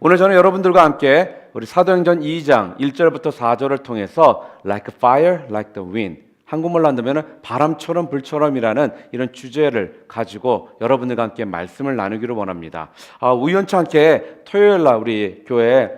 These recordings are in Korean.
오늘 저는 여러분들과 함께 우리 사도행전 2장 1절부터 4절을 통해서 Like fire, like the wind, 한국말로 한다면 바람처럼 불처럼이라는 이런 주제를 가지고 여러분들과 함께 말씀을 나누기를 원합니다. 우연치 않게 토요일 날 우리 교회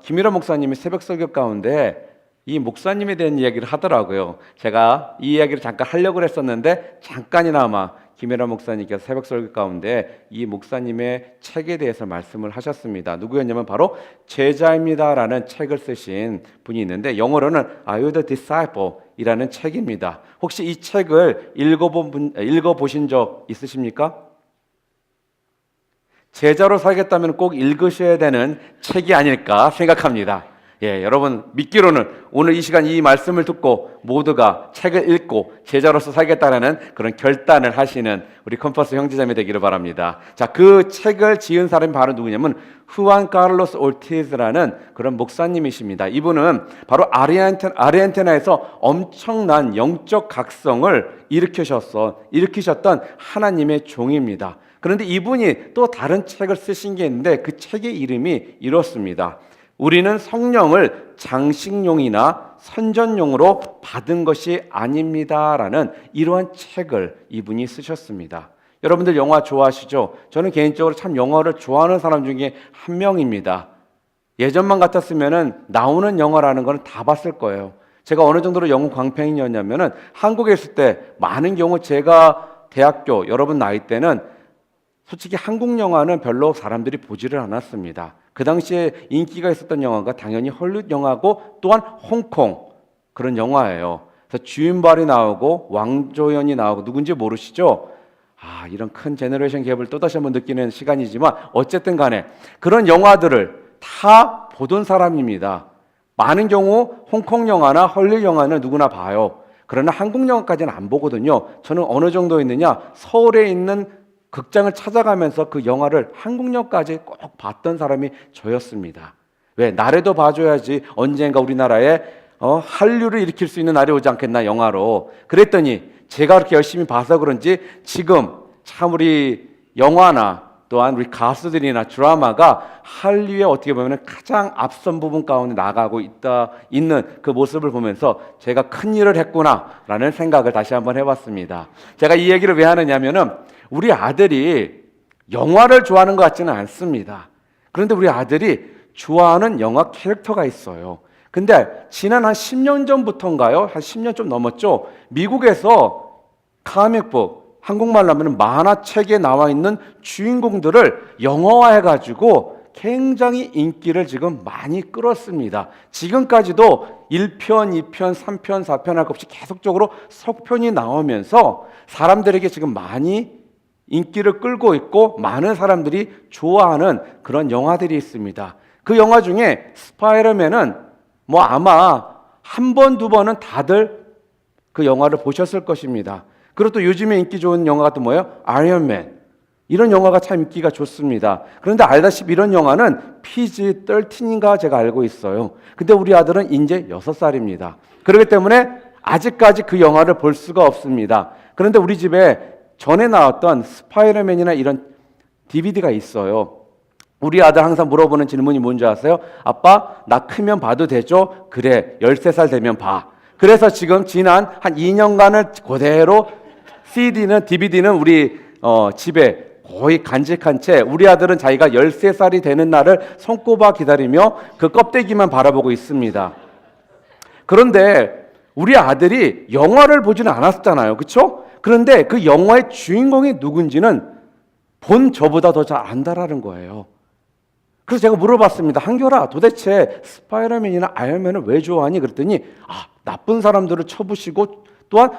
김일환 목사님이 새벽 설교 가운데 이 목사님에 대한 이야기를 하더라고요. 제가 이 이야기를 잠깐 하려고 했었는데 잠깐이나마 김일환 목사님께서 새벽 설교 가운데 이 목사님의 책에 대해서 말씀을 하셨습니다. 누구였냐면 바로 제자입니다라는 책을 쓰신 분이 있는데 영어로는 Are You the Disciple? 이라는 책입니다. 혹시 이 책을 읽어보신 적 있으십니까? 제자로 살겠다면 꼭 읽으셔야 되는 책이 아닐까 생각합니다. 여러분 믿기로는 오늘 이 시간 이 말씀을 듣고 모두가 책을 읽고 제자로서 살겠다는 그런 결단을 하시는 우리 컴퍼스 형제자매 되기를 바랍니다. 자, 그 책을 지은 사람이 바로 누구냐면 후안 카를로스 올티즈라는 그런 목사님이십니다. 이분은 바로 아르헨티나에서 엄청난 영적 각성을 일으키셨던 하나님의 종입니다. 그런데 이분이 또 다른 책을 쓰신 게 있는데 그 책의 이름이 이렇습니다. 우리는 성령을 장식용이나 선전용으로 받은 것이 아닙니다라는 이러한 책을 이분이 쓰셨습니다. 여러분들 영화 좋아하시죠? 저는 개인적으로 참 영화를 좋아하는 사람 중에 한 명입니다. 예전만 같았으면 나오는 영화라는 건 다 봤을 거예요. 제가 어느 정도로 영화 광팬이었냐면 한국에 있을 때 많은 경우 제가 대학교 여러분 나이 때는 솔직히 한국 영화는 별로 사람들이 보지를 않았습니다. 그 당시에 인기가 있었던 영화가 당연히 헐리우드 영화고 또한 홍콩 그런 영화예요. 그래서 주인발이 나오고 왕조연이 나오고 누군지 모르시죠? 이런 큰 제너레이션 갭을 또다시 한번 느끼는 시간이지만 어쨌든 간에 그런 영화들을 다 보던 사람입니다. 많은 경우 홍콩 영화나 헐리우드 영화는 누구나 봐요. 그러나 한국 영화까지는 안 보거든요. 저는 어느 정도 있느냐? 서울에 있는 극장을 찾아가면서 그 영화를 한국역까지 꼭 봤던 사람이 저였습니다. 왜? 나라도 봐줘야지 언젠가 우리나라에 한류를 일으킬 수 있는 날이 오지 않겠나 영화로. 그랬더니 제가 그렇게 열심히 봐서 그런지 지금 참 우리 영화나 또한 우리 가수들이나 드라마가 한류에 어떻게 보면 가장 앞선 부분 가운데 나가고 있는 그 모습을 보면서 제가 큰 일을 했구나라는 생각을 다시 한번 해봤습니다. 제가 이 얘기를 왜 하느냐면은 우리 아들이 영화를 좋아하는 것 같지는 않습니다. 그런데 우리 아들이 좋아하는 영화 캐릭터가 있어요. 근데 지난 한 10년 전부터인가요? 한 10년 좀 넘었죠? 미국에서 카믹북, 한국말로 하면 만화책에 나와 있는 주인공들을 영어화해가지고 굉장히 인기를 지금 많이 끌었습니다. 지금까지도 1편, 2편, 3편, 4편 할 것 없이 계속적으로 속편이 나오면서 사람들에게 지금 많이 인기를 끌고 있고 많은 사람들이 좋아하는 그런 영화들이 있습니다. 그 영화 중에 스파이더맨은 아마 한 번, 두 번은 다들 그 영화를 보셨을 것입니다. 그리고 또 요즘에 인기 좋은 영화가 또 뭐예요? 아이언맨. 이런 영화가 참 인기가 좋습니다. 그런데 알다시피 이런 영화는 PG-13인가 제가 알고 있어요. 근데 우리 아들은 이제 6살입니다. 그렇기 때문에 아직까지 그 영화를 볼 수가 없습니다. 그런데 우리 집에 전에 나왔던 스파이더맨이나 이런 DVD가 있어요. 우리 아들 항상 물어보는 질문이 뭔지 아세요? 아빠, 나 크면 봐도 되죠? 그래, 13살 되면 봐. 그래서 지금 지난 한 2년간을 그대로 DVD는 우리 집에 거의 간직한 채 우리 아들은 자기가 13살이 되는 날을 손꼽아 기다리며 그 껍데기만 바라보고 있습니다. 그런데 우리 아들이 영화를 보지는 않았잖아요. 그렇죠? 그런데 그 영화의 주인공이 누군지는 본 저보다 더 잘 안다라는 거예요. 그래서 제가 물어봤습니다. 한결아, 도대체 스파이더맨이나 아이언맨을 왜 좋아하니? 그랬더니 나쁜 사람들을 쳐부시고 또한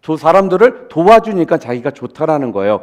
저 사람들을 도와주니까 자기가 좋다라는 거예요.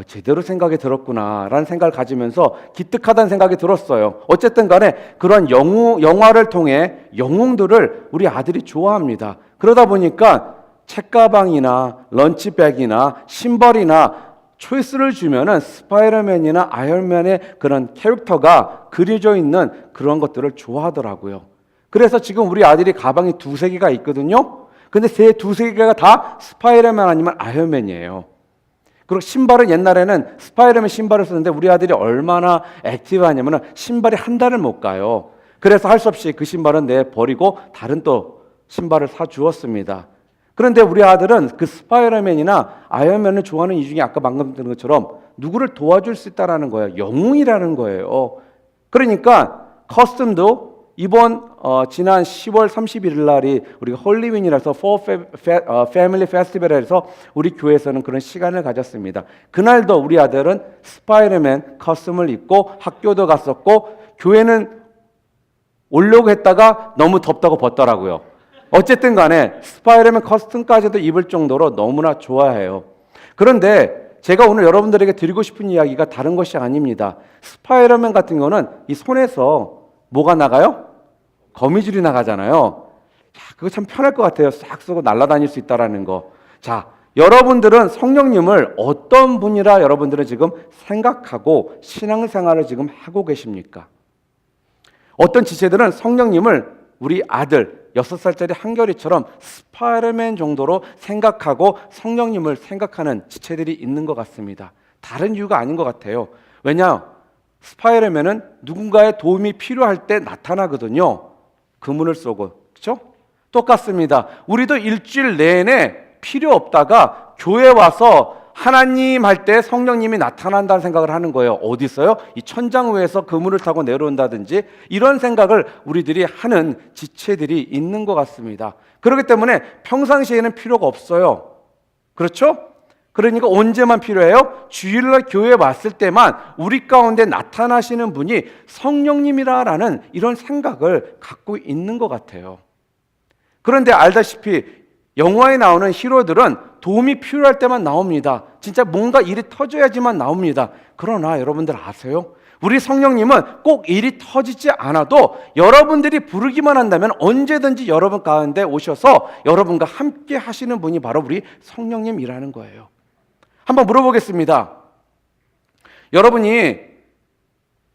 제대로 생각이 들었구나라는 생각을 가지면서 기특하다는 생각이 들었어요. 어쨌든 간에 그런 영화를 통해 영웅들을 우리 아들이 좋아합니다. 그러다 보니까 책가방이나 런치백이나 신발이나 초이스를 주면은 스파이더맨이나 아이언맨의 그런 캐릭터가 그려져 있는 그런 것들을 좋아하더라고요. 그래서 지금 우리 아들이 가방이 2-3개가 있거든요. 근데 두세 개가 다 스파이더맨 아니면 아이언맨이에요. 그리고 신발은 옛날에는 스파이더맨 신발을 쓰는데 우리 아들이 얼마나 액티브하냐면 신발이 한 달을 못 가요. 그래서 할 수 없이 그 신발은 버리고 다른 또 신발을 사 주었습니다. 그런데 우리 아들은 그 스파이더맨이나 아이언맨을 좋아하는 이유 중에 아까 방금 들은 것처럼 누구를 도와줄 수 있다라는 거예요. 영웅이라는 거예요. 그러니까 커스텀도 이번 지난 10월 31일 날이 우리가 홀리윈이라서 패밀리 페스티벌에서 우리 교회에서는 그런 시간을 가졌습니다. 그날도 우리 아들은 스파이더맨 커스텀을 입고 학교도 갔었고 교회는 오려고 했다가 너무 덥다고 벗더라고요. 어쨌든 간에 스파이더맨 커스텀까지도 입을 정도로 너무나 좋아해요. 그런데 제가 오늘 여러분들에게 드리고 싶은 이야기가 다른 것이 아닙니다. 스파이더맨 같은 경우는 이 손에서 뭐가 나가요? 거미줄이 나가잖아요. 그거 참 편할 것 같아요. 싹 쓰고 날아다닐 수 있다는 거. 자, 여러분들은 성령님을 어떤 분이라 여러분들은 지금 생각하고 신앙생활을 지금 하고 계십니까? 어떤 지체들은 성령님을 우리 아들 6살짜리 한결이처럼 스파이더맨 정도로 생각하고 성령님을 생각하는 지체들이 있는 것 같습니다. 다른 이유가 아닌 것 같아요. 왜냐? 스파이더맨은 누군가의 도움이 필요할 때 나타나거든요. 그문을 쏘고. 그렇죠? 똑같습니다. 우리도 일주일 내내 필요 없다가 교회 와서 하나님 할 때 성령님이 나타난다는 생각을 하는 거예요. 어디 있어요? 이 천장 위에서 그물을 타고 내려온다든지 이런 생각을 우리들이 하는 지체들이 있는 것 같습니다. 그렇기 때문에 평상시에는 필요가 없어요. 그렇죠? 그러니까 언제만 필요해요? 주일날 교회에 왔을 때만 우리 가운데 나타나시는 분이 성령님이라는 이런 생각을 갖고 있는 것 같아요. 그런데 알다시피 영화에 나오는 히로들은 도움이 필요할 때만 나옵니다. 진짜 뭔가 일이 터져야지만 나옵니다. 그러나 여러분들 아세요? 우리 성령님은 꼭 일이 터지지 않아도 여러분들이 부르기만 한다면 언제든지 여러분 가운데 오셔서 여러분과 함께 하시는 분이 바로 우리 성령님이라는 거예요. 한번 물어보겠습니다. 여러분이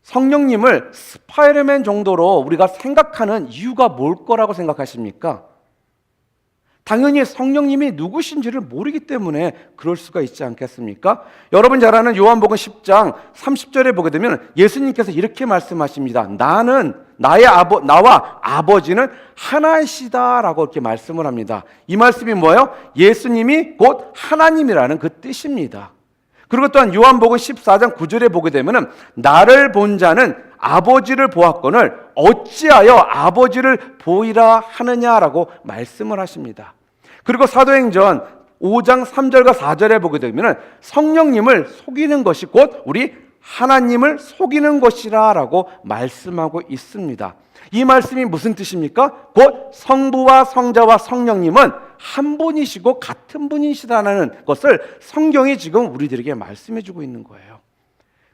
성령님을 스파이더맨 정도로 우리가 생각하는 이유가 뭘 거라고 생각하십니까? 당연히 성령님이 누구신지를 모르기 때문에 그럴 수가 있지 않겠습니까? 여러분 잘 아는 요한복음 10장 30절에 보게 되면 예수님께서 이렇게 말씀하십니다. 나와 아버지는 하나이시다라고 이렇게 말씀을 합니다. 이 말씀이 뭐예요? 예수님이 곧 하나님이라는 그 뜻입니다. 그리고 또한 요한복음 14장 9절에 보게 되면 나를 본 자는 아버지를 보았거늘 어찌하여 아버지를 보이라 하느냐라고 말씀을 하십니다. 그리고 사도행전 5장 3절과 4절에 보게 되면 성령님을 속이는 것이 곧 우리 하나님을 속이는 것이라고 말씀하고 있습니다. 이 말씀이 무슨 뜻입니까? 곧 성부와 성자와 성령님은 한 분이시고 같은 분이시라는 것을 성경이 지금 우리들에게 말씀해 주고 있는 거예요.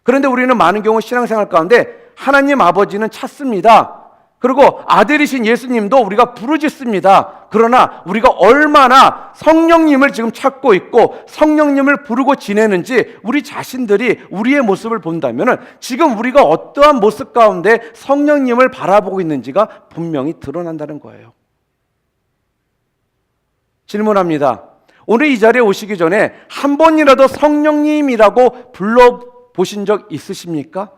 그런데 우리는 많은 경우 신앙생활 가운데 하나님 아버지는 찾습니다. 그리고 아들이신 예수님도 우리가 부르짖습니다. 그러나 우리가 얼마나 성령님을 지금 찾고 있고 성령님을 부르고 지내는지 우리 자신들이 우리의 모습을 본다면 지금 우리가 어떠한 모습 가운데 성령님을 바라보고 있는지가 분명히 드러난다는 거예요. 질문합니다. 오늘 이 자리에 오시기 전에 한 번이라도 성령님이라고 불러보신 적 있으십니까?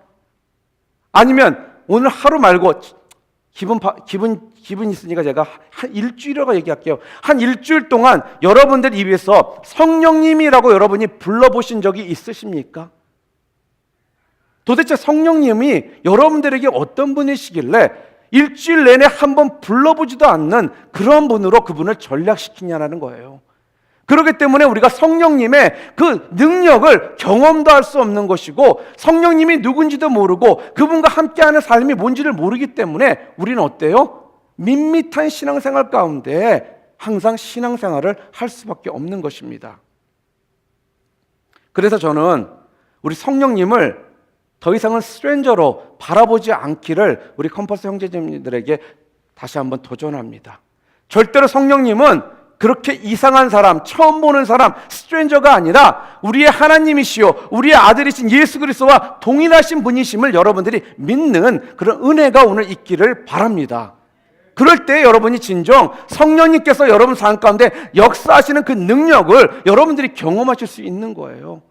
아니면 오늘 하루 말고 기분 있으니까 제가 한 일주일이라고 얘기할게요. 한 일주일 동안 여러분들 입에서 성령님이라고 여러분이 불러보신 적이 있으십니까? 도대체 성령님이 여러분들에게 어떤 분이시길래 일주일 내내 한 번 불러보지도 않는 그런 분으로 그분을 전락시키냐는 거예요. 그렇기 때문에 우리가 성령님의 그 능력을 경험도 할 수 없는 것이고 성령님이 누군지도 모르고 그분과 함께하는 삶이 뭔지를 모르기 때문에 우리는 어때요? 밋밋한 신앙생활 가운데 항상 신앙생활을 할 수밖에 없는 것입니다. 그래서 저는 우리 성령님을 더 이상은 스트레인저로 바라보지 않기를 우리 컴퍼스 형제님들에게 다시 한번 도전합니다. 절대로 성령님은 그렇게 이상한 사람, 처음 보는 사람, 스트레인저가 아니라 우리의 하나님이시요 우리의 아들이신 예수 그리스도와 동일하신 분이심을 여러분들이 믿는 그런 은혜가 오늘 있기를 바랍니다. 그럴 때 여러분이 진정 성령님께서 여러분 삶 가운데 역사하시는 그 능력을 여러분들이 경험하실 수 있는 거예요.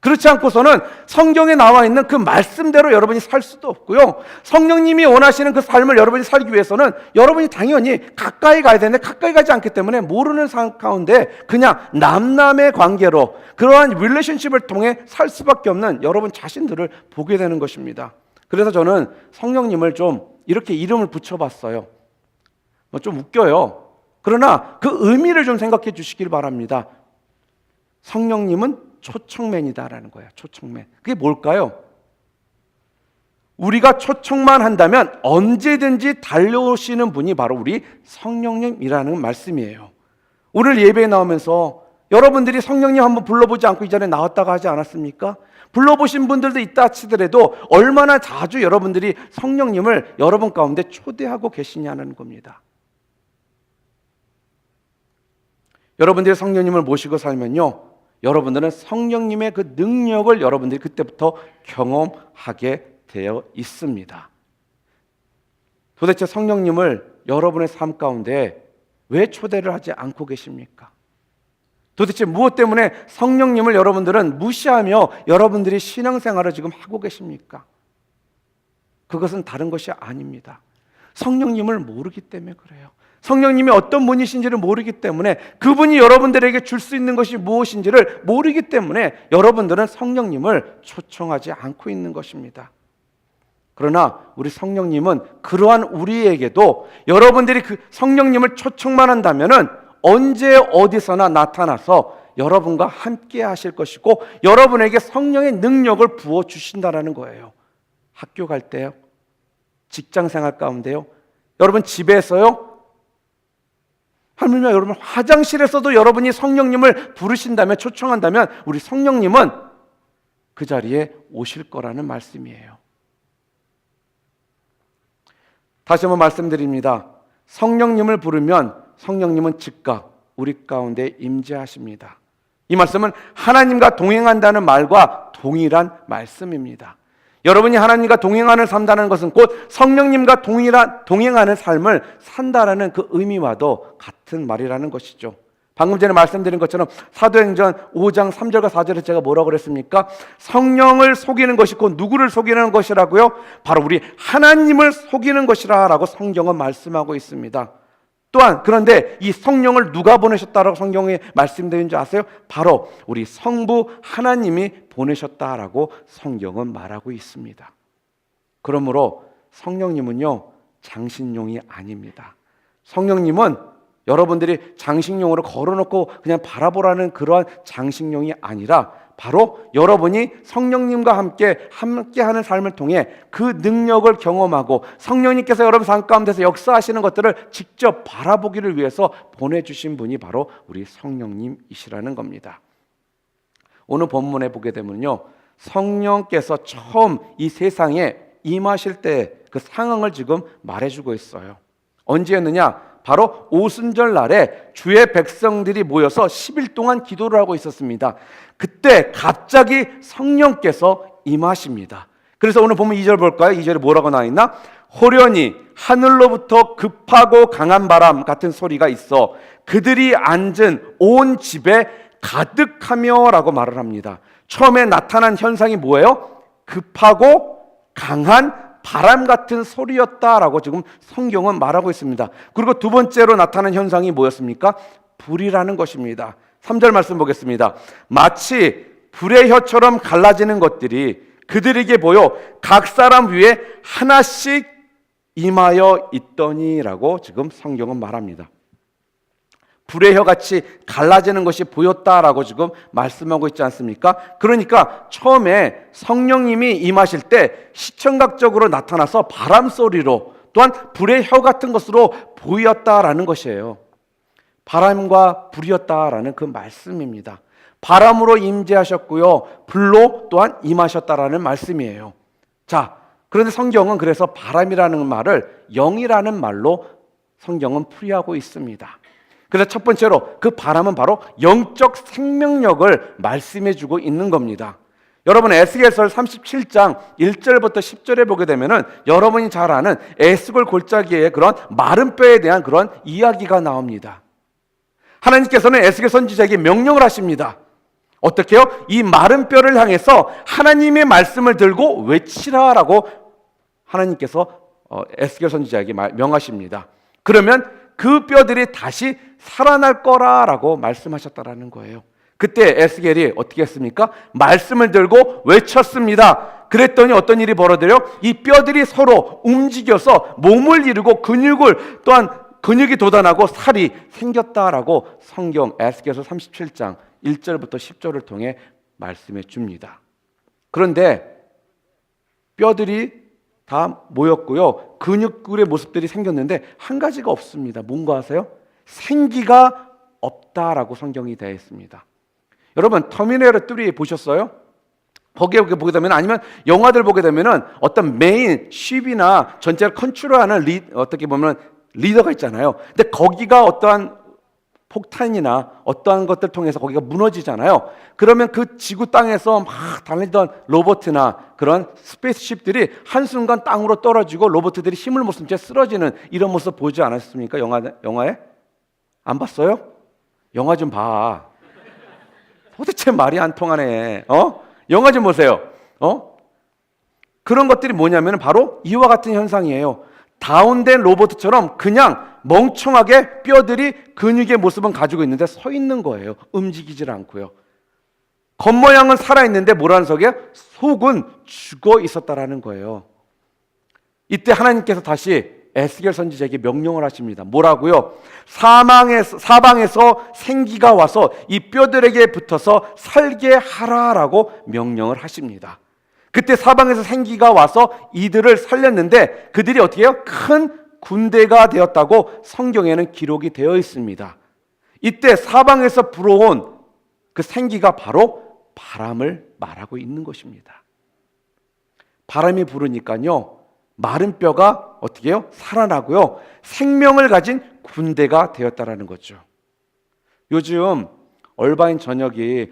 그렇지 않고서는 성경에 나와 있는 그 말씀대로 여러분이 살 수도 없고요. 성령님이 원하시는 그 삶을 여러분이 살기 위해서는 여러분이 당연히 가까이 가야 되는데 가까이 가지 않기 때문에 모르는 상황 가운데 그냥 남남의 관계로 그러한 릴레이션십을 통해 살 수밖에 없는 여러분 자신들을 보게 되는 것입니다. 그래서 저는 성령님을 좀 이렇게 이름을 붙여봤어요. 좀 웃겨요. 그러나 그 의미를 좀 생각해 주시길 바랍니다. 성령님은 초청맨이다라는 거예요. 초청맨. 그게 뭘까요? 우리가 초청만 한다면 언제든지 달려오시는 분이 바로 우리 성령님이라는 말씀이에요. 오늘 예배에 나오면서 여러분들이 성령님 한번 불러보지 않고 이전에 나왔다고 하지 않았습니까? 불러보신 분들도 있다 치더라도 얼마나 자주 여러분들이 성령님을 여러분 가운데 초대하고 계시냐는 겁니다. 여러분들이 성령님을 모시고 살면요, 여러분들은 성령님의 그 능력을 여러분들이 그때부터 경험하게 되어 있습니다. 도대체 성령님을 여러분의 삶 가운데 왜 초대를 하지 않고 계십니까? 도대체 무엇 때문에 성령님을 여러분들은 무시하며 여러분들이 신앙생활을 지금 하고 계십니까? 그것은 다른 것이 아닙니다. 성령님을 모르기 때문에 그래요. 성령님이 어떤 분이신지를 모르기 때문에, 그분이 여러분들에게 줄 수 있는 것이 무엇인지를 모르기 때문에 여러분들은 성령님을 초청하지 않고 있는 것입니다. 그러나 우리 성령님은 그러한 우리에게도 여러분들이 그 성령님을 초청만 한다면은 언제 어디서나 나타나서 여러분과 함께 하실 것이고 여러분에게 성령의 능력을 부어 주신다라는 거예요. 학교 갈 때요, 직장 생활 가운데요, 여러분 집에서요, 하물며 여러분 화장실에서도 여러분이 성령님을 부르신다면, 초청한다면 우리 성령님은 그 자리에 오실 거라는 말씀이에요. 다시 한번 말씀드립니다. 성령님을 부르면 성령님은 즉각 우리 가운데 임재하십니다. 이 말씀은 하나님과 동행한다는 말과 동일한 말씀입니다. 여러분이 하나님과 동행하는 삶다는 것은 곧 성령님과 동행하는 삶을 산다라는 그 의미와도 같은 말이라는 것이죠. 방금 전에 말씀드린 것처럼 사도행전 5장 3절과 4절에 제가 뭐라고 그랬습니까? 성령을 속이는 것이 곧 누구를 속이는 것이라고요? 바로 우리 하나님을 속이는 것이라고 성경은 말씀하고 있습니다. 또한 그런데 이 성령을 누가 보내셨다라고 성경에 말씀되는 줄 아세요? 바로 우리 성부 하나님이 보내셨다라고 성경은 말하고 있습니다. 그러므로 성령님은요, 장신용이 아닙니다. 성령님은 여러분들이 장식용으로 걸어놓고 그냥 바라보라는 그러한 장식용이 아니라 바로 여러분이 성령님과 함께하는 삶을 통해 그 능력을 경험하고 성령님께서 여러분 삶 가운데서 역사하시는 것들을 직접 바라보기를 위해서 보내주신 분이 바로 우리 성령님이시라는 겁니다. 오늘 본문에 보게 되면요, 성령께서 처음 이 세상에 임하실 때 그 상황을 지금 말해주고 있어요. 언제였느냐? 바로 오순절 날에 주의 백성들이 모여서 10일 동안 기도를 하고 있었습니다. 그때 갑자기 성령께서 임하십니다. 그래서 오늘 보면 2절 볼까요? 2절에 뭐라고 나와 있나? 호련히 하늘로부터 급하고 강한 바람 같은 소리가 있어 그들이 앉은 온 집에 가득하며 라고 말을 합니다. 처음에 나타난 현상이 뭐예요? 급하고 강한 바람 같은 소리였다라고 지금 성경은 말하고 있습니다. 그리고 두 번째로 나타난 현상이 뭐였습니까? 불이라는 것입니다. 3절 말씀 보겠습니다. 마치 불의 혀처럼 갈라지는 것들이 그들에게 보여 각 사람 위에 하나씩 임하여 있더니라고 지금 성경은 말합니다. 불의 혀같이 갈라지는 것이 보였다라고 지금 말씀하고 있지 않습니까? 그러니까 처음에 성령님이 임하실 때 시청각적으로 나타나서 바람 소리로 또한 불의 혀 같은 것으로 보였다라는 것이에요. 바람과 불이었다라는 그 말씀입니다. 바람으로 임재하셨고요, 불로 또한 임하셨다라는 말씀이에요. 자, 그런데 성경은 그래서 바람이라는 말을 영이라는 말로 성경은 풀이하고 있습니다. 그래서 첫 번째로 그 바람은 바로 영적 생명력을 말씀해주고 있는 겁니다. 여러분 에스겔서 37장 1절부터 10절에 보게 되면은 여러분이 잘 아는 에스골 골짜기의 그런 마른 뼈에 대한 그런 이야기가 나옵니다. 하나님께서는 에스겔 선지자에게 명령을 하십니다. 어떻게요? 이 마른 뼈를 향해서 하나님의 말씀을 들고 외치라라고 하나님께서 에스겔 선지자에게 명하십니다. 그러면 그 뼈들이 다시 살아날 거라라고 말씀하셨다라는 거예요. 그때 에스겔이 어떻게 했습니까? 말씀을 들고 외쳤습니다. 그랬더니 어떤 일이 벌어져요? 이 뼈들이 서로 움직여서 몸을 이루고 또한 근육이 돋아나고 살이 생겼다라고 성경 에스겔서 37장 1절부터 10절을 통해 말씀해 줍니다. 그런데 뼈들이 다 모였고요. 근육굴의 모습들이 생겼는데 한 가지가 없습니다. 뭔가 아세요? 생기가 없다라고 성경이 되어 있습니다. 여러분 터미네이터 3 보셨어요? 거기에 보게 되면 아니면 영화들 보게 되면은 어떤 메인 쉽이나 전체를 컨트롤하는 어떻게 보면 리더가 있잖아요. 근데 거기가 어떠한 폭탄이나 어떠한 것들 통해서 거기가 무너지잖아요. 그러면 그 지구 땅에서 막 달리던 로봇이나 그런 스페이스쉽들이 한순간 땅으로 떨어지고 로봇들이 힘을 못 쓴 채 쓰러지는 이런 모습 보지 않았습니까? 영화에? 안 봤어요? 영화 좀 봐. 도대체 말이 안 통하네. 영화 좀 보세요. 그런 것들이 뭐냐면 바로 이와 같은 현상이에요. 다운된 로봇처럼 그냥 멍청하게 뼈들이 근육의 모습은 가지고 있는데 서 있는 거예요. 움직이질 않고요. 겉모양은 살아있는데 뭐라는 속이에요? 속은 죽어 있었다라는 거예요. 이때 하나님께서 다시 에스겔 선지자에게 명령을 하십니다. 뭐라고요? 사방에서 생기가 와서 이 뼈들에게 붙어서 살게 하라라고 명령을 하십니다. 그때 사방에서 생기가 와서 이들을 살렸는데 그들이 어떻게 해요? 큰 군대가 되었다고 성경에는 기록이 되어 있습니다. 이때 사방에서 불어온 그 생기가 바로 바람을 말하고 있는 것입니다. 바람이 부르니까요 마른 뼈가 어떻게 해요? 살아나고요 생명을 가진 군대가 되었다라는 거죠. 요즘 얼바인 저녁이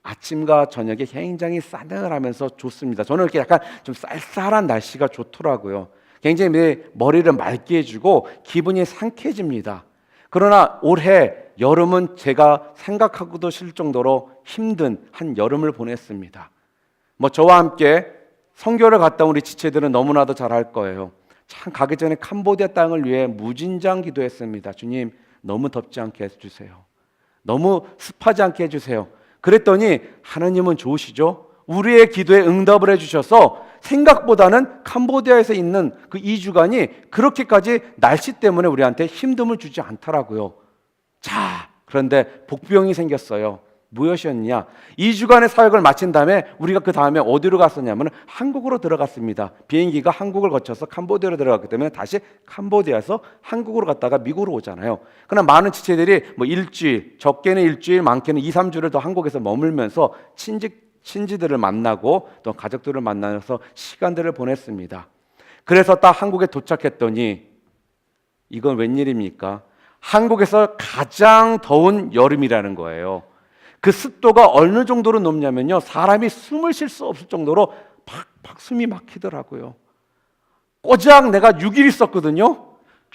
아침과 저녁에 굉장히 싸늘하면서 좋습니다. 저는 이렇게 약간 좀 쌀쌀한 날씨가 좋더라고요. 굉장히 내 머리를 맑게 해주고 기분이 상쾌해집니다. 그러나 올해 여름은 제가 생각하고도 싫을 정도로 힘든 한 여름을 보냈습니다. 저와 함께 선교를 갔다 온 우리 지체들은 너무나도 잘 알 거예요. 참 가기 전에 캄보디아 땅을 위해 무진장 기도했습니다. 주님 너무 덥지 않게 해주세요. 너무 습하지 않게 해주세요. 그랬더니 하나님은 좋으시죠? 우리의 기도에 응답을 해주셔서 생각보다는 캄보디아에서 있는 그 2주간이 그렇게까지 날씨 때문에 우리한테 힘듦을 주지 않더라고요. 자, 그런데 복병이 생겼어요. 무엇이었냐? 2주간의 사역을 마친 다음에 우리가 그 다음에 어디로 갔었냐면 한국으로 들어갔습니다. 비행기가 한국을 거쳐서 캄보디아로 들어갔기 때문에 다시 캄보디아에서 한국으로 갔다가 미국으로 오잖아요. 그러나 많은 지체들이 일주일, 적게는 일주일, 많게는 2, 3주를 더 한국에서 머물면서 친지들을 만나고 또 가족들을 만나서 시간들을 보냈습니다. 그래서 딱 한국에 도착했더니 이건 웬일입니까? 한국에서 가장 더운 여름이라는 거예요. 그 습도가 어느 정도로 높냐면요 사람이 숨을 쉴 수 없을 정도로 팍팍 숨이 막히더라고요. 꼬작 내가 6일 있었거든요.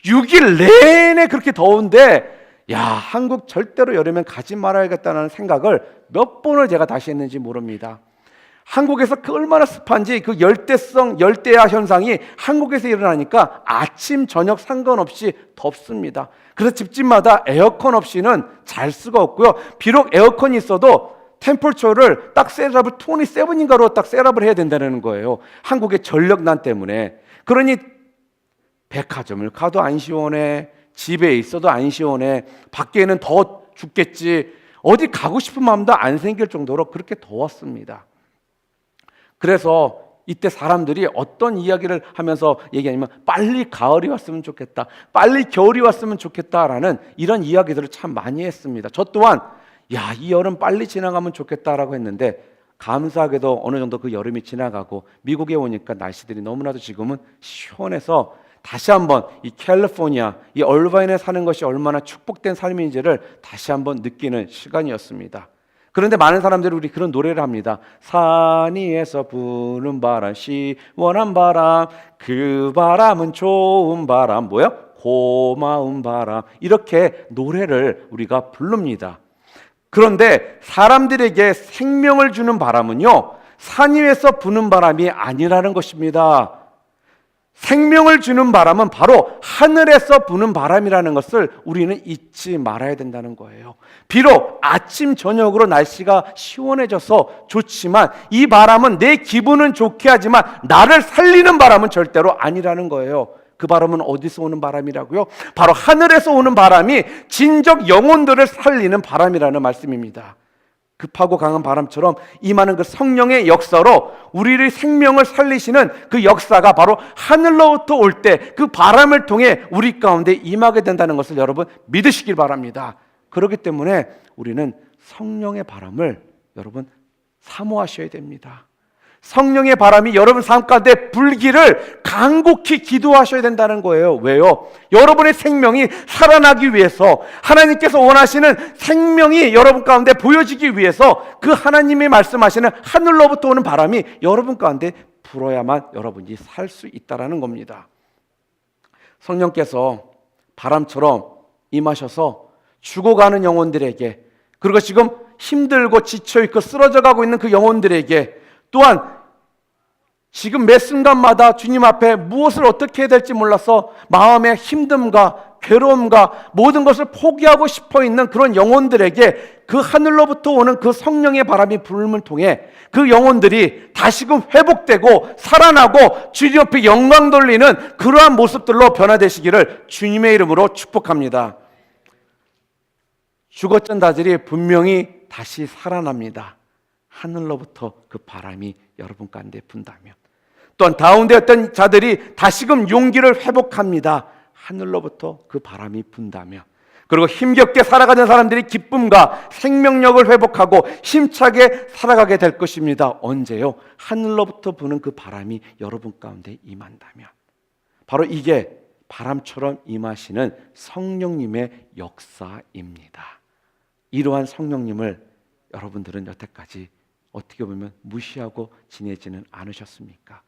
6일 내내 그렇게 더운데 야 한국 절대로 여름엔 가지 말아야겠다는 생각을 몇 번을 제가 다시 했는지 모릅니다. 한국에서 그 얼마나 습한지 그 열대야 현상이 한국에서 일어나니까 아침 저녁 상관없이 덥습니다. 그래서 집집마다 에어컨 없이는 잘 수가 없고요. 비록 에어컨이 있어도 템퍼처를 딱 셋업을 27인가로 딱 셋업을 해야 된다는 거예요. 한국의 전력난 때문에. 그러니 백화점을 가도 안 시원해, 집에 있어도 안 시원해, 밖에는 더 죽겠지, 어디 가고 싶은 마음도 안 생길 정도로 그렇게 더웠습니다. 그래서 이때 사람들이 어떤 이야기를 하면서 얘기하냐면 빨리 가을이 왔으면 좋겠다, 빨리 겨울이 왔으면 좋겠다라는 이런 이야기들을 참 많이 했습니다. 저 또한 이 여름 빨리 지나가면 좋겠다라고 했는데 감사하게도 어느 정도 그 여름이 지나가고 미국에 오니까 날씨들이 너무나도 지금은 시원해서 다시 한번 이 캘리포니아, 이 얼바인에 사는 것이 얼마나 축복된 삶인지를 다시 한번 느끼는 시간이었습니다. 그런데 많은 사람들이 우리 그런 노래를 합니다. 산 위에서 부는 바람, 시원한 바람, 그 바람은 좋은 바람, 고마운 바람, 이렇게 노래를 우리가 부릅니다. 그런데 사람들에게 생명을 주는 바람은요, 산 위에서 부는 바람이 아니라는 것입니다. 생명을 주는 바람은 바로 하늘에서 부는 바람이라는 것을 우리는 잊지 말아야 된다는 거예요. 비록 아침 저녁으로 날씨가 시원해져서 좋지만 이 바람은 내 기분은 좋게 하지만 나를 살리는 바람은 절대로 아니라는 거예요. 그 바람은 어디서 오는 바람이라고요? 바로 하늘에서 오는 바람이 진정 영혼들을 살리는 바람이라는 말씀입니다. 급하고 강한 바람처럼 임하는 그 성령의 역사로 우리의 생명을 살리시는 그 역사가 바로 하늘로부터 올 때 그 바람을 통해 우리 가운데 임하게 된다는 것을 여러분 믿으시길 바랍니다. 그렇기 때문에 우리는 성령의 바람을 여러분 사모하셔야 됩니다. 성령의 바람이 여러분 삶 가운데 불기를 간곡히 기도하셔야 된다는 거예요. 왜요? 여러분의 생명이 살아나기 위해서, 하나님께서 원하시는 생명이 여러분 가운데 보여지기 위해서 그 하나님이 말씀하시는 하늘로부터 오는 바람이 여러분 가운데 불어야만 여러분이 살 수 있다는 겁니다. 성령께서 바람처럼 임하셔서 죽어가는 영혼들에게, 그리고 지금 힘들고 지쳐있고 쓰러져가고 있는 그 영혼들에게, 또한 지금 매 순간마다 주님 앞에 무엇을 어떻게 해야 될지 몰라서 마음의 힘듦과 괴로움과 모든 것을 포기하고 싶어 있는 그런 영혼들에게 그 하늘로부터 오는 그 성령의 바람이 불음을 통해 그 영혼들이 다시금 회복되고 살아나고 주님 앞에 영광 돌리는 그러한 모습들로 변화되시기를 주님의 이름으로 축복합니다. 죽었던 자들이 분명히 다시 살아납니다. 하늘로부터 그 바람이 여러분 가운데 분다면, 또한 다운되었던 자들이 다시금 용기를 회복합니다. 하늘로부터 그 바람이 분다면, 그리고 힘겹게 살아가는 사람들이 기쁨과 생명력을 회복하고 힘차게 살아가게 될 것입니다. 언제요? 하늘로부터 부는 그 바람이 여러분 가운데 임한다면. 바로 이게 바람처럼 임하시는 성령님의 역사입니다. 이러한 성령님을 여러분들은 여태까지 어떻게 보면 무시하고 지내지는 않으셨습니까?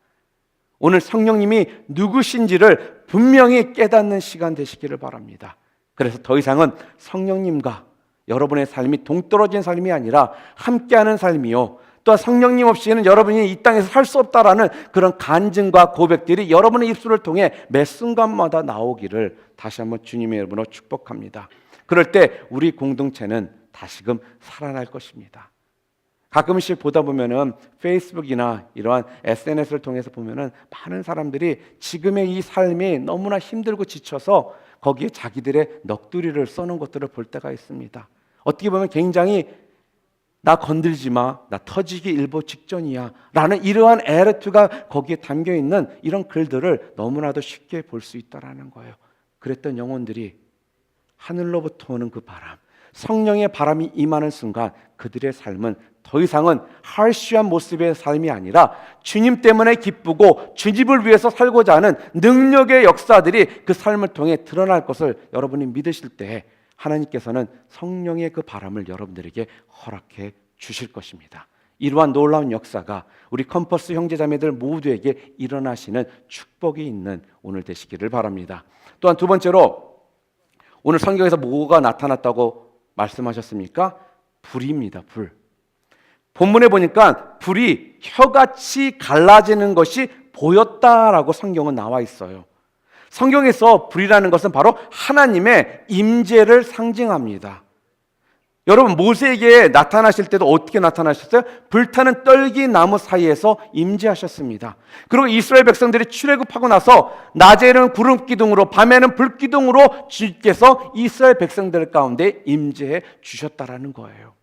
오늘 성령님이 누구신지를 분명히 깨닫는 시간 되시기를 바랍니다. 그래서 더 이상은 성령님과 여러분의 삶이 동떨어진 삶이 아니라 함께하는 삶이요, 또한 성령님 없이는 여러분이 이 땅에서 살 수 없다라는 그런 간증과 고백들이 여러분의 입술을 통해 매 순간마다 나오기를 다시 한번 주님의 이름으로 축복합니다. 그럴 때 우리 공동체는 다시금 살아날 것입니다. 가끔씩 보다 보면은 페이스북이나 이러한 SNS를 통해서 보면은 많은 사람들이 지금의 이 삶이 너무나 힘들고 지쳐서 거기에 자기들의 넋두리를 써놓은 것들을 볼 때가 있습니다. 어떻게 보면 굉장히 나 건들지 마, 나 터지기 일보 직전이야 라는 이러한 애러투가 거기에 담겨있는 이런 글들을 너무나도 쉽게 볼 수 있다는 거예요. 그랬던 영혼들이 하늘로부터 오는 그 바람, 성령의 바람이 임하는 순간 그들의 삶은 더 이상은 harsh한 모습의 삶이 아니라 주님 때문에 기쁘고 주님을 위해서 살고자 하는 능력의 역사들이 그 삶을 통해 드러날 것을 여러분이 믿으실 때 하나님께서는 성령의 그 바람을 여러분들에게 허락해 주실 것입니다. 이러한 놀라운 역사가 우리 컴퍼스 형제자매들 모두에게 일어나시는 축복이 있는 오늘 되시기를 바랍니다. 또한 두 번째로, 오늘 성경에서 뭐가 나타났다고 말씀하셨습니까? 불입니다. 불. 본문에 보니까 불이 혀같이 갈라지는 것이 보였다라고 성경은 나와 있어요. 성경에서 불이라는 것은 바로 하나님의 임재를 상징합니다. 여러분, 모세에게 나타나실 때도 어떻게 나타나셨어요? 불타는 떨기 나무 사이에서 임재하셨습니다. 그리고 이스라엘 백성들이 출애굽하고 나서 낮에는 구름 기둥으로 밤에는 불 기둥으로 주께서 이스라엘 백성들 가운데 임재해 주셨다라는 거예요.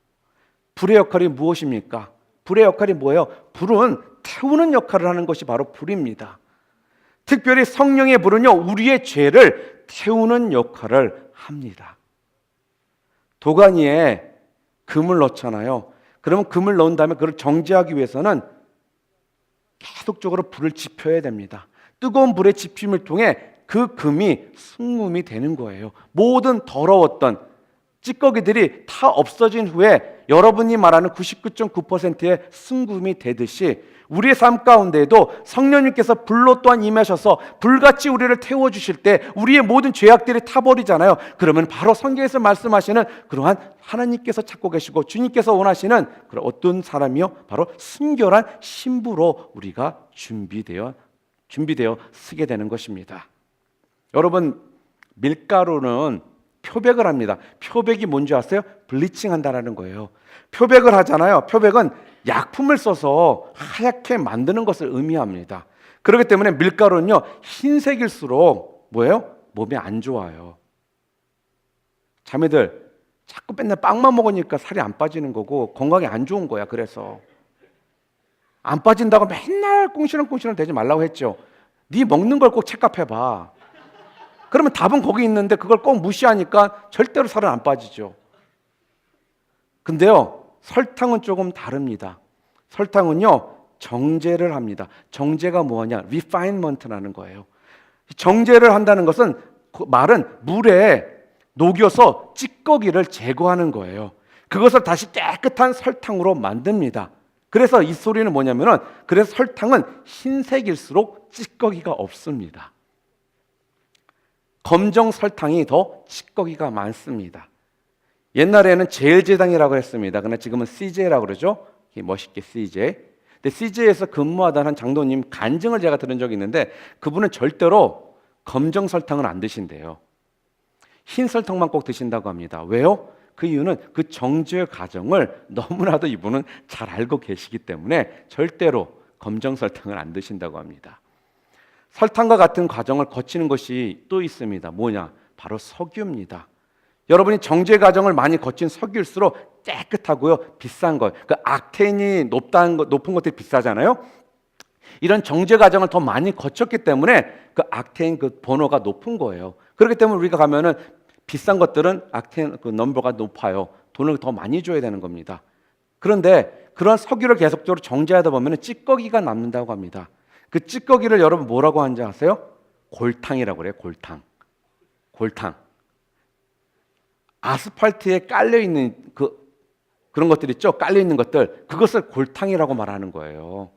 불의 역할이 무엇입니까? 불의 역할이 뭐예요? 불은 태우는 역할을 하는 것이 바로 불입니다. 특별히 성령의 불은요, 우리의 죄를 태우는 역할을 합니다. 도가니에 금을 넣잖아요. 그러면 금을 넣은 다음에 그걸 정지하기 위해서는 계속적으로 불을 지펴야 됩니다. 뜨거운 불의 지핌을 통해 그 금이 순금이 되는 거예요. 모든 더러웠던 찌꺼기들이 다 없어진 후에 여러분이 말하는 99.9%의 순금이 되듯이 우리의 삶 가운데에도 성령님께서 불로 또한 임하셔서 불같이 우리를 태워주실 때 우리의 모든 죄악들이 타버리잖아요. 그러면 바로 성경에서 말씀하시는 그러한 하나님께서 찾고 계시고 주님께서 원하시는 그런 어떤 사람이요? 바로 순결한 신부로 우리가 준비되어 쓰게 되는 것입니다. 여러분, 밀가루는 표백을 합니다. 표백이 뭔지 아세요? 블리칭 한다는 거예요. 표백을 하잖아요. 표백은 약품을 써서 하얗게 만드는 것을 의미합니다. 그렇기 때문에 밀가루는요, 흰색일수록 뭐예요? 몸에 안 좋아요. 자매들, 자꾸 맨날 빵만 먹으니까 살이 안 빠지는 거고 건강에 안 좋은 거야. 그래서 안 빠진다고 맨날 꽁시렁꽁시렁 되지 말라고 했죠. 네 먹는 걸 꼭 체크해봐. 그러면 답은 거기 있는데 그걸 꼭 무시하니까 절대로 살은 안 빠지죠. 근데요, 설탕은 조금 다릅니다. 설탕은요, 정제를 합니다. 정제가 뭐냐? refinement라는 거예요. 정제를 한다는 것은 말은 물에 녹여서 찌꺼기를 제거하는 거예요. 그것을 다시 깨끗한 설탕으로 만듭니다. 그래서 이 소리는 뭐냐면은, 그래서 설탕은 흰색일수록 찌꺼기가 없습니다. 검정 설탕이 더 찌꺼기가 많습니다. 옛날에는 제일제당이라고 했습니다. 그러나 지금은 CJ라고 그러죠. 멋있게 CJ. 근데 CJ에서 근무하던 한 장로님 간증을 제가 들은 적이 있는데 그분은 절대로 검정 설탕은 안 드신대요. 흰 설탕만 꼭 드신다고 합니다. 왜요? 그 이유는 그 정제 과정을 너무나도 이분은 잘 알고 계시기 때문에 절대로 검정 설탕을 안 드신다고 합니다. 설탕과 같은 과정을 거치는 것이 또 있습니다. 뭐냐? 바로 석유입니다. 여러분이 정제 과정을 많이 거친 석유일수록 깨끗하고요, 비싼 거. 그 악테인이 높은 것들이 비싸잖아요. 이런 정제 과정을 더 많이 거쳤기 때문에 그 악테인 그 번호가 높은 거예요. 그렇기 때문에 우리가 가면은 비싼 것들은 악테인 그 넘버가 높아요. 돈을 더 많이 줘야 되는 겁니다. 그런데 그런 석유를 계속적으로 정제하다 보면은 찌꺼기가 남는다고 합니다. 그 찌꺼기를 여러분 뭐라고 하는지 아세요? 골탕이라고 그래요. 골탕. 아스팔트에 깔려 있는 그런 것들 있죠. 깔려 있는 것들, 그것을 골탕이라고 말하는 거예요.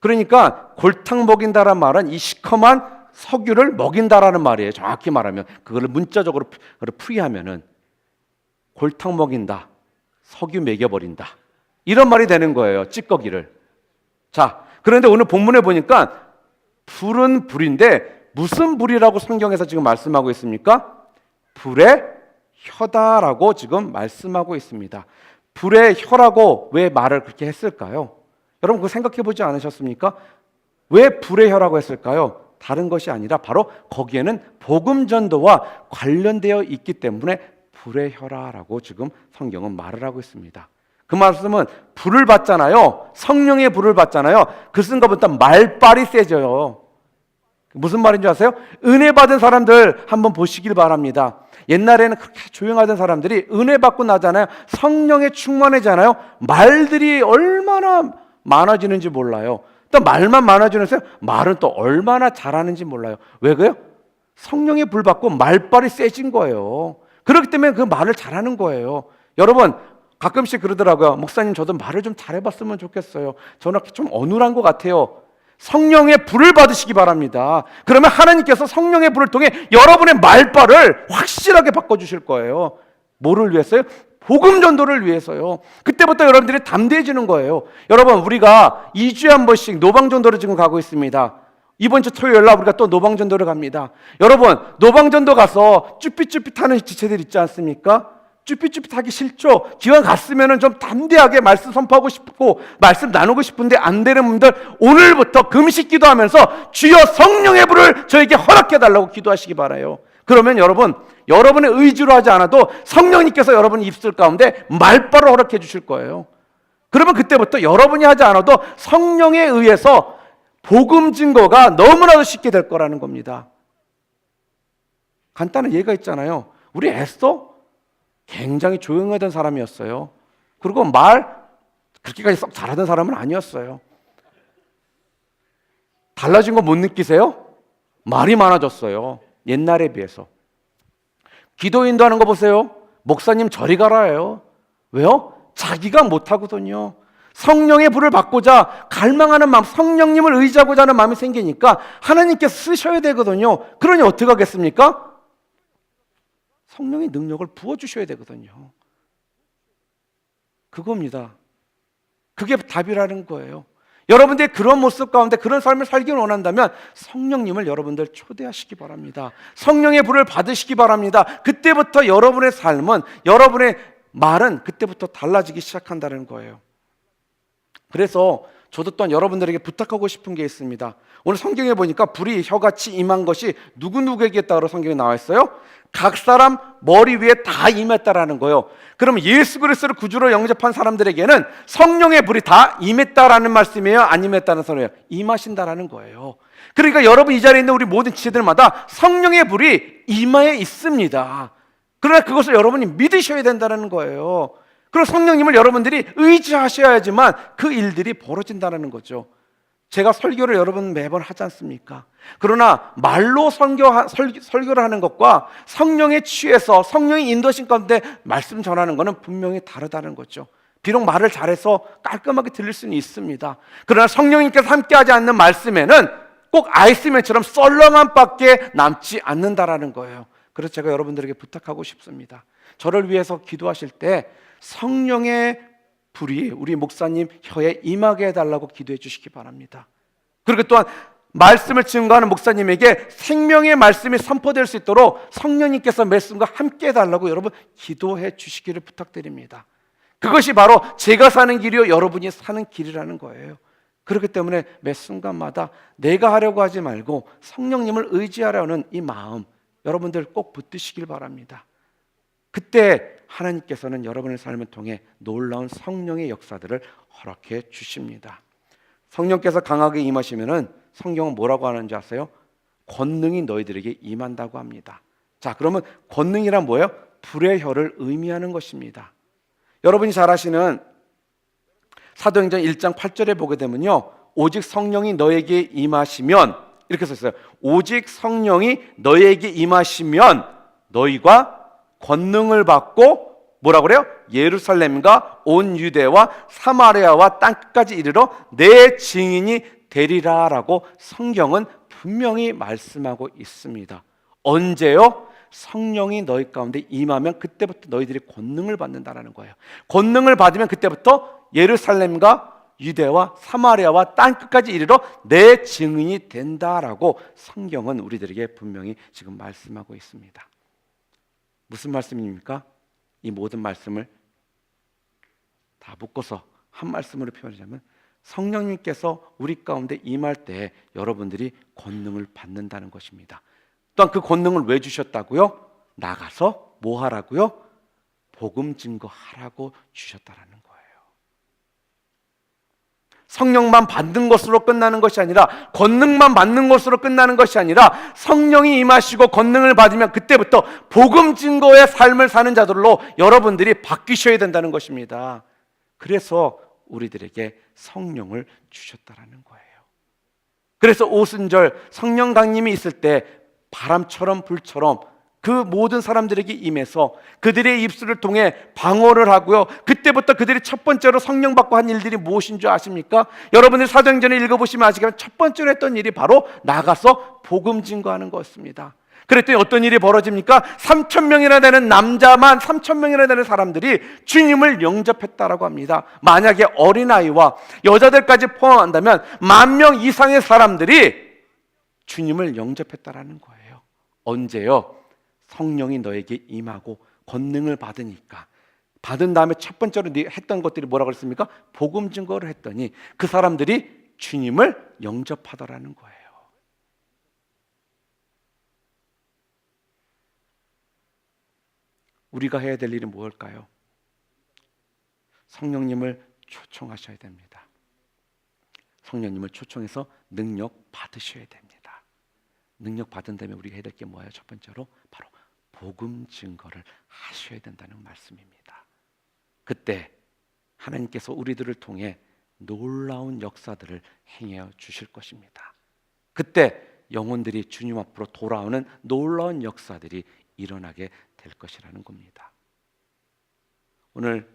그러니까 골탕 먹인다라는 말은 이 시커먼 석유를 먹인다라는 말이에요. 정확히 말하면 그거를 문자적으로 풀이하면은 골탕 먹인다, 석유 먹여버린다, 이런 말이 되는 거예요. 찌꺼기를. 자, 그런데 오늘 본문에 보니까 불은 불인데 무슨 불이라고 성경에서 지금 말씀하고 있습니까? 불의 혀다라고 지금 말씀하고 있습니다. 불의 혀라고 왜 말을 그렇게 했을까요? 여러분 그거 생각해 보지 않으셨습니까? 왜 불의 혀라고 했을까요? 다른 것이 아니라 바로 거기에는 복음 전도와 관련되어 있기 때문에 불의 혀라라고 지금 성경은 말을 하고 있습니다. 그 말씀은 불을 받잖아요. 성령의 불을 받잖아요. 그 순간부터 말빨이 세져요. 무슨 말인지 아세요? 은혜 받은 사람들 한번 보시길 바랍니다. 옛날에는 그렇게 조용하던 사람들이 은혜 받고 나잖아요. 성령에 충만해잖아요. 말들이 얼마나 많아지는지 몰라요. 또 말만 많아지면서 말은 또 얼마나 잘하는지 몰라요. 왜 그래요? 성령의 불 받고 말빨이 세진 거예요. 그렇기 때문에 그 말을 잘하는 거예요. 여러분 가끔씩 그러더라고요. 목사님 저도 말을 좀 잘해봤으면 좋겠어요. 저는 좀 어눌한 것 같아요. 성령의 불을 받으시기 바랍니다. 그러면 하나님께서 성령의 불을 통해 여러분의 말빨을 확실하게 바꿔주실 거예요. 뭐를 위해서요? 복음 전도를 위해서요. 그때부터 여러분들이 담대해지는 거예요. 여러분 우리가 2주에 한 번씩 노방 전도를 지금 가고 있습니다. 이번 주 토요일 날 우리가 또 노방 전도를 갑니다. 여러분 노방 전도 가서 쭈삣쭈삣하는 지체들 있지 않습니까? 쭈삣쭈삣하기 싫죠. 기왕 갔으면 좀 담대하게 말씀 선포하고 싶고 말씀 나누고 싶은데 안 되는 분들 오늘부터 금식 기도하면서 주여 성령의 불을 저에게 허락해달라고 기도하시기 바라요. 그러면 여러분 여러분의 의지로 하지 않아도 성령님께서 여러분 입술 가운데 말빨을 허락해 주실 거예요. 그러면 그때부터 여러분이 하지 않아도 성령에 의해서 복음 증거가 너무나도 쉽게 될 거라는 겁니다. 간단한 예가 있잖아요. 우리 에스더 굉장히 조용하던 사람이었어요. 그리고 말 그렇게까지 썩 잘하던 사람은 아니었어요. 달라진 거 못 느끼세요? 말이 많아졌어요. 옛날에 비해서. 기도 인도하는 거 보세요. 목사님 저리 가라예요. 왜요? 자기가 못하거든요. 성령의 불을 받고자 갈망하는 마음, 성령님을 의지하고자 하는 마음이 생기니까 하나님께서 쓰셔야 되거든요. 그러니 어떻게 하겠습니까? 성령의 능력을 부어주셔야 되거든요. 그겁니다. 그게 답이라는 거예요. 여러분들이 그런 모습 가운데 그런 삶을 살기를 원한다면 성령님을 여러분들 초대하시기 바랍니다. 성령의 불을 받으시기 바랍니다. 그때부터 여러분의 삶은, 여러분의 말은 그때부터 달라지기 시작한다는 거예요. 그래서 저도 또한 여러분들에게 부탁하고 싶은 게 있습니다. 오늘 성경에 보니까 불이 혀같이 임한 것이 누구누구에게 있다고 성경에 나와 있어요? 각 사람 머리 위에 다 임했다라는 거예요. 그럼 예수 그리스도를 구주로 영접한 사람들에게는 성령의 불이 다 임했다라는 말씀이에요? 안 임했다는 소리예요? 임하신다라는 거예요. 그러니까 여러분 이 자리에 있는 우리 모든 지체들마다 성령의 불이 임하에 있습니다. 그러나 그것을 여러분이 믿으셔야 된다는 거예요. 그리고 성령님을 여러분들이 의지하셔야지만 그 일들이 벌어진다는 거죠. 제가 설교를 여러분 매번 하지 않습니까? 그러나 말로 설교를 하는 것과 성령에 취해서 성령의 인도신 가운데 말씀 전하는 것은 분명히 다르다는 거죠. 비록 말을 잘해서 깔끔하게 들릴 수는 있습니다. 그러나 성령님께서 함께하지 않는 말씀에는 꼭 아이스맨처럼 썰렁한 밖에 남지 않는다라는 거예요. 그래서 제가 여러분들에게 부탁하고 싶습니다. 저를 위해서 기도하실 때 성령의 불이 우리 목사님 혀에 임하게 해달라고 기도해 주시기 바랍니다. 그리고 또한 말씀을 증거하는 목사님에게 생명의 말씀이 선포될 수 있도록 성령님께서 말씀과 함께 해달라고 여러분 기도해 주시기를 부탁드립니다. 그것이 바로 제가 사는 길이요 여러분이 사는 길이라는 거예요. 그렇기 때문에 매 순간마다 내가 하려고 하지 말고 성령님을 의지하려는 이 마음 여러분들 꼭 붙드시길 바랍니다. 그때 하나님께서는 여러분의 삶을 통해 놀라운 성령의 역사들을 허락해 주십니다. 성령께서 강하게 임하시면은 성경은 뭐라고 하는지 아세요? 권능이 너희들에게 임한다고 합니다. 자, 그러면 권능이란 뭐예요? 불의 혀를 의미하는 것입니다. 여러분이 잘 아시는 사도행전 1장 8절에 보게 되면요, 오직 성령이 너에게 임하시면 이렇게 써 있어요. 오직 성령이 너에게 임하시면 너희가 권능을 받고 뭐라 그래요? 예루살렘과 온 유대와 사마리아와 땅끝까지 이르러 내 증인이 되리라라고 성경은 분명히 말씀하고 있습니다. 언제요? 성령이 너희 가운데 임하면 그때부터 너희들이 권능을 받는다라는 거예요. 권능을 받으면 그때부터 예루살렘과 유대와 사마리아와 땅끝까지 이르러 내 증인이 된다라고 성경은 우리들에게 분명히 지금 말씀하고 있습니다. 무슨 말씀입니까? 이 모든 말씀을 다 묶어서 한 말씀으로 표현하자면 성령님께서 우리 가운데 임할 때 여러분들이 권능을 받는다는 것입니다. 또한 그 권능을 왜 주셨다고요? 나가서 뭐 하라고요? 복음 증거하라고 주셨다라는 거예요. 성령만 받는 것으로 끝나는 것이 아니라 권능만 받는 것으로 끝나는 것이 아니라 성령이 임하시고 권능을 받으면 그때부터 복음 증거의 삶을 사는 자들로 여러분들이 바뀌셔야 된다는 것입니다. 그래서 우리들에게 성령을 주셨다라는 거예요. 그래서 오순절 성령 강림이 있을 때 바람처럼 불처럼 그 모든 사람들에게 임해서 그들의 입술을 통해 방언을 하고요. 그때부터 그들이 첫 번째로 성령 받고 한 일들이 무엇인 줄 아십니까? 여러분들 사도행전을 읽어보시면 아시겠지만 첫 번째로 했던 일이 바로 나가서 복음 증거하는 것입니다. 그랬더니 어떤 일이 벌어집니까? 3,000명이나 되는 남자만 3,000명이나 되는 사람들이 주님을 영접했다라고 합니다. 만약에 어린아이와 여자들까지 포함한다면 10,000명 이상의 사람들이 주님을 영접했다라는 거예요. 언제요? 성령이 너에게 임하고 권능을 받으니까. 받은 다음에 첫 번째로 했던 것들이 뭐라고 했습니까? 복음 증거를 했더니 그 사람들이 주님을 영접하더라는 거예요. 우리가 해야 될 일은 무엇일까요? 성령님을 초청하셔야 됩니다. 성령님을 초청해서 능력 받으셔야 됩니다. 능력 받은 다음에 우리가 해야 될 게 뭐예요? 첫 번째로 바로 복음 증거를 하셔야 된다는 말씀입니다. 그때 하나님께서 우리들을 통해 놀라운 역사들을 행해 주실 것입니다. 그때 영혼들이 주님 앞으로 돌아오는 놀라운 역사들이 일어나게 될 것이라는 겁니다. 오늘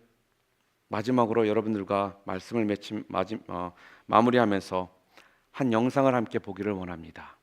마지막으로 여러분들과 말씀을 마무리하면서 한 영상을 함께 보기를 원합니다.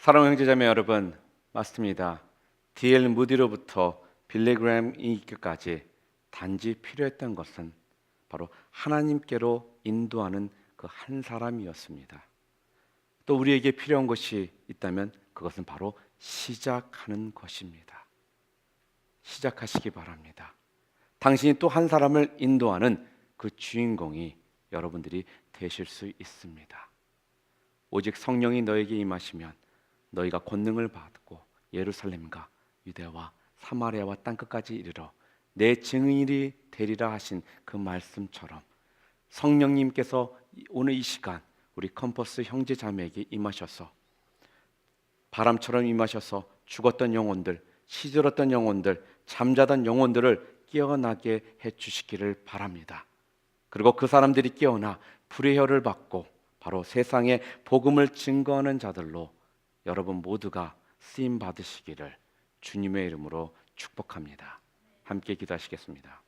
사랑하는 형제자매 여러분, 맞습니다. D.L. 무디로부터 빌리 그레엄 이기까지 단지 필요했던 것은 바로 하나님께로 인도하는 그 한 사람이었습니다. 또 우리에게 필요한 것이 있다면 그것은 바로 시작하는 것입니다. 시작하시기 바랍니다. 당신이 또 한 사람을 인도하는 그 주인공이 여러분들이 되실 수 있습니다. 오직 성령이 너에게 임하시면 너희가 권능을 받고 예루살렘과 유대와 사마리아와 땅끝까지 이르러 내 증인이 되리라 하신 그 말씀처럼 성령님께서 오늘 이 시간 우리 컴퍼스 형제 자매에게 임하셔서 바람처럼 임하셔서 죽었던 영혼들 시들었던 영혼들, 잠자던 영혼들을 깨어나게 해주시기를 바랍니다. 그리고 그 사람들이 깨어나 불의 혀를 받고 바로 세상에 복음을 증거하는 자들로 여러분 모두가 쓰임 받으시기를 주님의 이름으로 축복합니다. 함께 기도하시겠습니다.